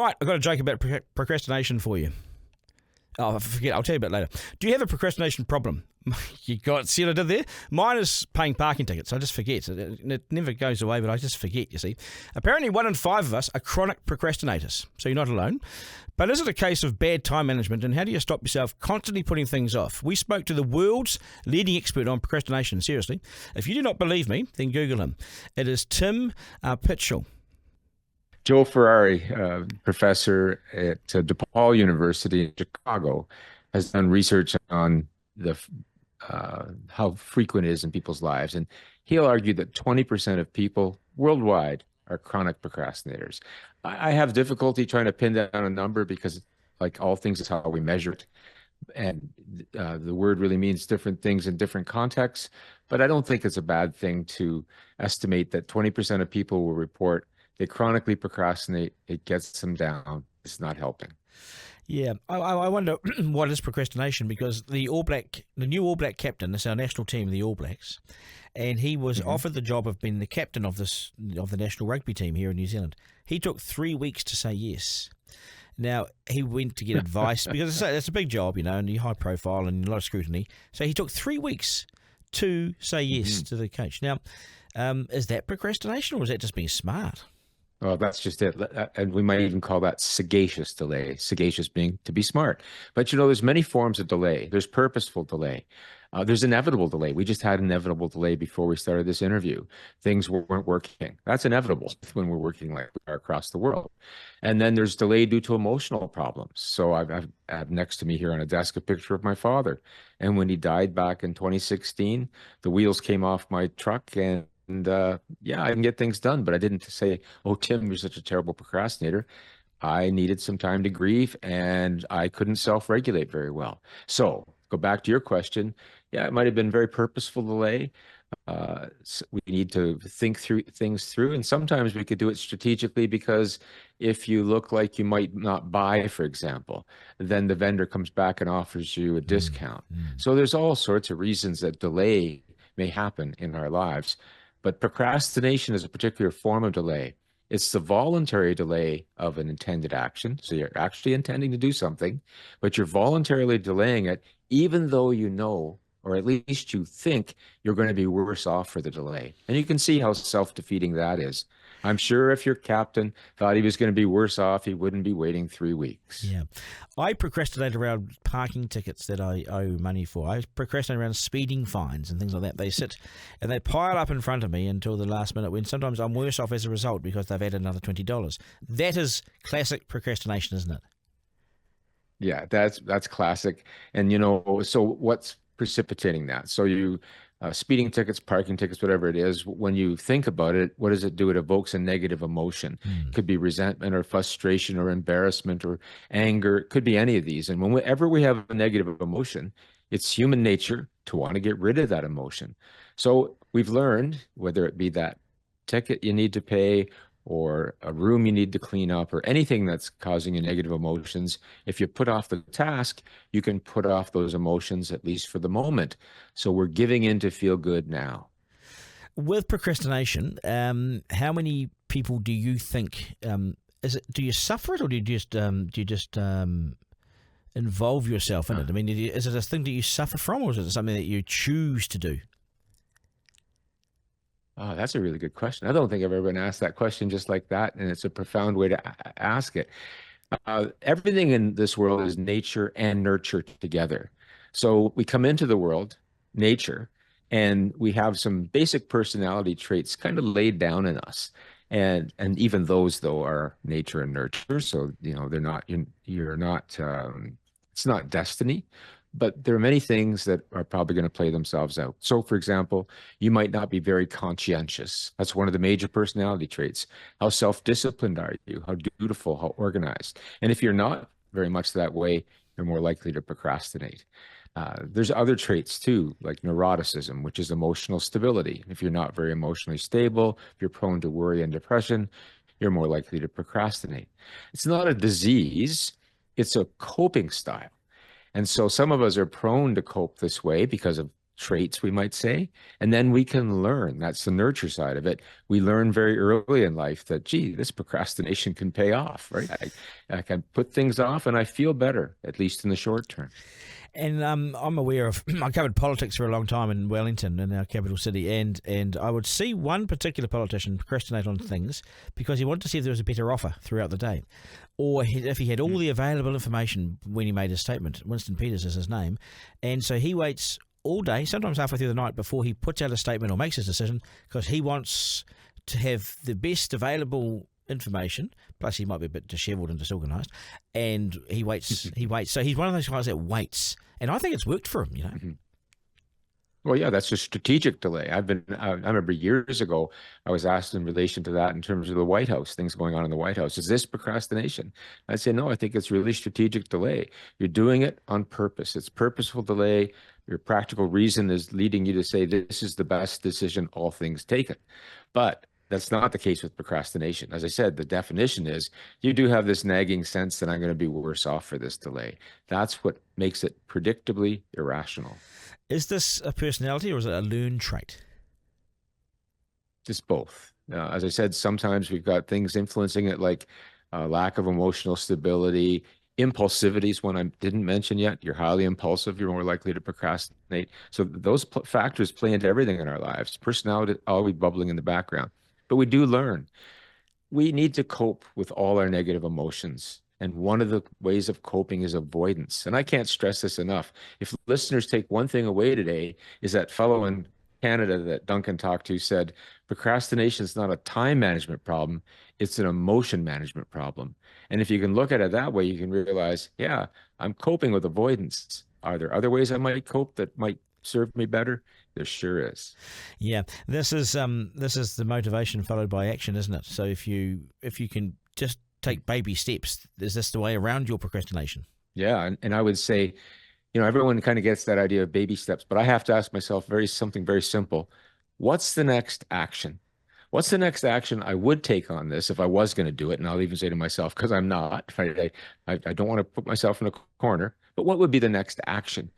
Right, I've got a joke about procrastination for you. Oh, I forget. I'll tell you about it later. Do you have a procrastination problem? You got see what I did there? Mine is paying parking tickets. I just forget. It never goes away, but I just forget, you see. Apparently 1 in 5 of us are chronic procrastinators, so you're not alone. But is it a case of bad time management, and how do you stop yourself constantly putting things off? We spoke to the world's leading expert on procrastination, seriously. If you do not believe me, then Google him. It is Tim Pychyl. Joe Ferrari, professor at DePaul University in Chicago, has done research on how frequent it is in people's lives. And he'll argue that 20% of people worldwide are chronic procrastinators. I have difficulty trying to pin down a number because, like all things, is how we measure it. And the word really means different things in different contexts. But I don't think it's a bad thing to estimate that 20% of people will report they chronically procrastinate. It gets them down. It's not helping. Yeah, I wonder what is procrastination, because the new All Black captain, this is our national team, the All Blacks, and he was offered the job of being the captain of the national rugby team here in New Zealand. He took 3 weeks to say yes. Now, he went to get advice because it's a big job, and you're high profile and a lot of scrutiny. So he took 3 weeks to say yes to the coach. Now, is that procrastination, or is that just being smart? Well, that's just it. And we might even call that sagacious delay, sagacious being to be smart. But, there's many forms of delay. There's purposeful delay. There's inevitable delay. We just had inevitable delay before we started this interview. Things weren't working. That's inevitable when we're working like we are across the world. And then there's delay due to emotional problems. So I have next to me here on a desk a picture of my father. And when he died back in 2016, the wheels came off my truck and I can get things done, but I didn't say, "Oh, Tim, you're such a terrible procrastinator." I needed some time to grieve, and I couldn't self-regulate very well. So go back to your question. Yeah, it might have been very purposeful delay. So we need to think through things through, and sometimes we could do it strategically, because if you look like you might not buy, for example, then the vendor comes back and offers you a discount. So there's all sorts of reasons that delay may happen in our lives. But procrastination is a particular form of delay. It's the voluntary delay of an intended action. So you're actually intending to do something, but you're voluntarily delaying it, even though you know, or at least you think, you're going to be worse off for the delay. And you can see how self-defeating that is. I'm sure if your captain thought he was going to be worse off, he wouldn't be waiting 3 weeks. Yeah. I procrastinate around parking tickets that I owe money for. I procrastinate around speeding fines and things like that. They sit and they pile up in front of me until the last minute, when sometimes I'm worse off as a result because they've added another $20. That is classic procrastination, isn't it? Yeah, that's classic. And, so what's precipitating that? So speeding tickets, parking tickets, whatever it is, when you think about it, what does it do? It evokes a negative emotion. It could be resentment or frustration or embarrassment or anger. It could be any of these. And whenever we have a negative emotion, it's human nature to want to get rid of that emotion. So we've learned, whether it be that ticket you need to pay or a room you need to clean up or anything that's causing you negative emotions, if you put off the task, you can put off those emotions, at least for the moment. So we're giving in to feel good now. With procrastination, how many people do you think, do you suffer it, or do you just involve yourself in it? I mean, is it a thing that you suffer from, or is it something that you choose to do? Oh, that's a really good question. I don't think I've ever been asked that question just like that, and it's a profound way to ask it. Everything in this world is nature and nurture together. So we come into the world, nature, and we have some basic personality traits kind of laid down in us. And even those, though, are nature and nurture. So, they're not, you're not, it's not destiny. But there are many things that are probably going to play themselves out. So, for example, you might not be very conscientious. That's one of the major personality traits. How self-disciplined are you? How dutiful, how organized? And if you're not very much that way, you're more likely to procrastinate. There's other traits too, like neuroticism, which is emotional stability. If you're not very emotionally stable, if you're prone to worry and depression, you're more likely to procrastinate. It's not a disease, it's a coping style. And so some of us are prone to cope this way because of traits, we might say, and then we can learn. That's the nurture side of it. We learn very early in life that, gee, this procrastination can pay off, right? I can put things off and I feel better, at least in the short term. And I'm aware of, I covered politics for a long time in Wellington, in our capital city, and I would see one particular politician procrastinate on things because he wanted to see if there was a better offer throughout the day. Or if he had all the available information when he made his statement. Winston Peters is his name. And so he waits all day, sometimes halfway through the night, before he puts out a statement or makes his decision, because he wants to have the best available information, plus he might be a bit dishevelled and disorganised, and he waits. So he's one of those guys that waits, and I think it's worked for him, you know. Mm-hmm. Well, yeah, that's a strategic delay. I remember years ago, I was asked in relation to that in terms of the White House, things going on in the White House. Is this procrastination? I'd say, no, I think it's really strategic delay. You're doing it on purpose. It's purposeful delay. Your practical reason is leading you to say, this is the best decision, all things taken. But that's not the case with procrastination. As I said, the definition is you do have this nagging sense that I'm going to be worse off for this delay. That's what makes it predictably irrational. Is this a personality or is it a learned trait? Just both. As I said, sometimes we've got things influencing it like lack of emotional stability. Impulsivity is one I didn't mention yet. You're highly impulsive. You're more likely to procrastinate. So those factors play into everything in our lives. Personality always bubbling in the background. But we do learn. We need to cope with all our negative emotions. And one of the ways of coping is avoidance. And I can't stress this enough. If listeners take one thing away today, is that fellow in Canada that Duncan talked to said, procrastination is not a time management problem, it's an emotion management problem. And if you can look at it that way, you can realize, yeah, I'm coping with avoidance. Are there other ways I might cope that might serve me better? There sure is. Yeah, this is the motivation followed by action, isn't it? So if you can just take baby steps, is this the way around your procrastination? Yeah, and I would say, everyone kind of gets that idea of baby steps, but I have to ask myself something very simple. What's the next action? What's the next action I would take on this if I was going to do it? And I'll even say to myself, because I'm not, I don't want to put myself in a corner, but what would be the next action?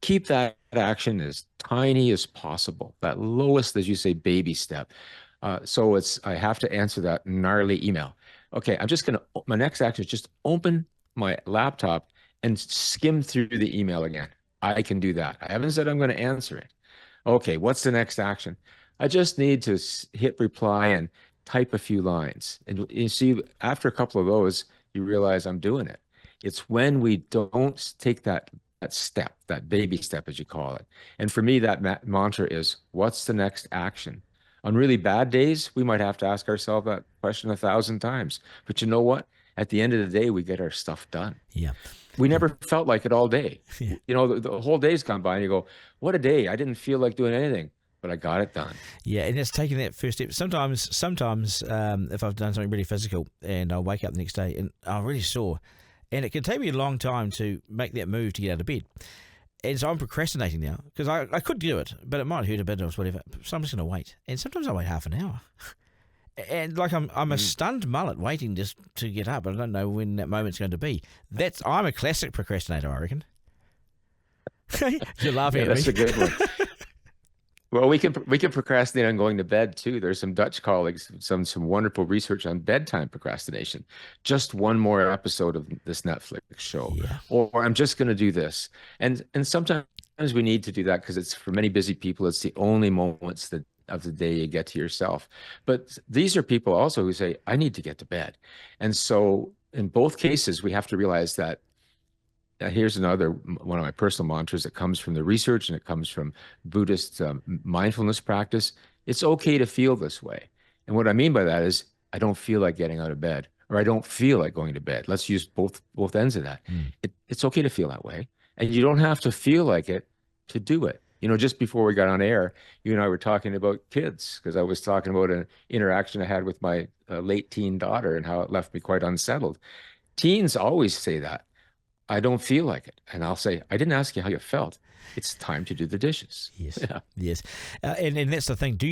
Keep that action as tiny as possible, that lowest, as you say, baby step. So I have to answer that gnarly email. Okay, my next action is just open my laptop and skim through the email again. I can do that. I haven't said I'm going to answer it. Okay, what's the next action? I just need to hit reply and type a few lines. And you see, after a couple of those, you realize I'm doing it. It's when we don't take that step, that baby step, as you call it. And for me, that mantra is, what's the next action? On really bad days, we might have to ask ourselves that question 1,000 times. But you know what? At the end of the day, we get our stuff done. Yeah. We never felt like it all day. Yeah. The whole day's gone by and you go, what a day. I didn't feel like doing anything, but I got it done. Yeah, and it's taking that first step. Sometimes if I've done something really physical and I'll wake up the next day and I'm really sore, and it can take me a long time to make that move to get out of bed. And so I'm procrastinating now because I could do it, but it might hurt a bit or whatever. So I'm just going to wait. And sometimes I wait half an hour. And like I'm a stunned mullet waiting just to get up. I don't know when that moment's going to be. I'm a classic procrastinator, I reckon. You're laughing at me. That's a good one. Well, we can procrastinate on going to bed too. There's some Dutch colleagues, some wonderful research on bedtime procrastination. Just one more episode of this Netflix show, yeah. Or I'm just going to do this. And sometimes we need to do that because it's, for many busy people, it's the only moments of the day you get to yourself. But these are people also who say, I need to get to bed. And so in both cases, we have to realize that here's another one of my personal mantras that comes from the research and it comes from Buddhist mindfulness practice. It's okay to feel this way. And what I mean by that is I don't feel like getting out of bed, or I don't feel like going to bed. Let's use both ends of that. It's okay to feel that way. And you don't have to feel like it to do it. Just before we got on air, you and I were talking about kids, because I was talking about an interaction I had with my late teen daughter and how it left me quite unsettled. Teens always say that. I don't feel like it. And I'll say, I didn't ask you how you felt. It's time to do the dishes. Yes. Yeah. Yes. And that's the thing. Do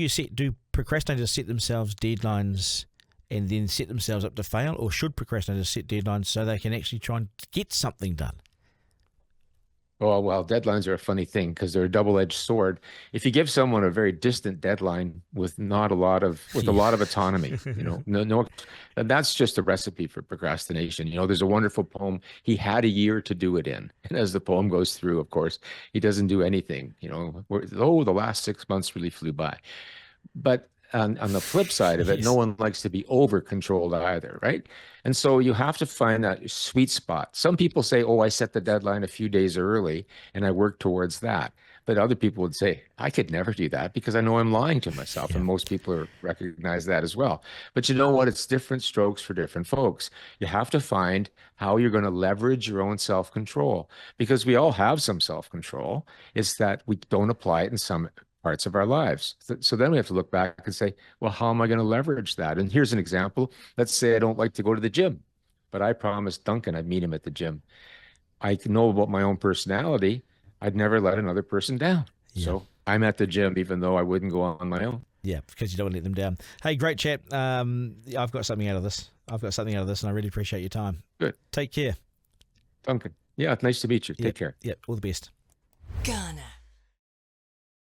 procrastinators set themselves deadlines and then set themselves up to fail, or should procrastinators set deadlines so they can actually try and get something done? Oh, well, deadlines are a funny thing because they're a double-edged sword. If you give someone a very distant deadline with not a lot of with a Yeah. lot of autonomy, no, then that's just a recipe for procrastination. There's a wonderful poem. He had a year to do it in, and as the poem goes through, of course, he doesn't do anything. The last 6 months really flew by. But on the flip side of it, no Yes. one likes to be over controlled either, right? And so you have to find that sweet spot. Some people say, oh, I set the deadline a few days early and I work towards that. But other people would say, I could never do that because I know I'm lying to myself. Yeah. And most people recognize that as well. But you know what? It's different strokes for different folks. You have to find how you're going to leverage your own self-control because we all have some self-control. It's that we don't apply it in some parts of our lives. So then we have to look back and say, well, how am I going to leverage that? And here's an example. Let's say I don't like to go to the gym, but I promised Duncan I'd meet him at the gym. I know about my own personality. I'd never let another person down. Yeah. So I'm at the gym, even though I wouldn't go on my own. Yeah, because you don't want to let them down. Hey, great chat. I've got something out of this. And I really appreciate your time. Good. Take care. Duncan. Yeah, it's nice to meet you. Take care. Yeah, all the best. Garner.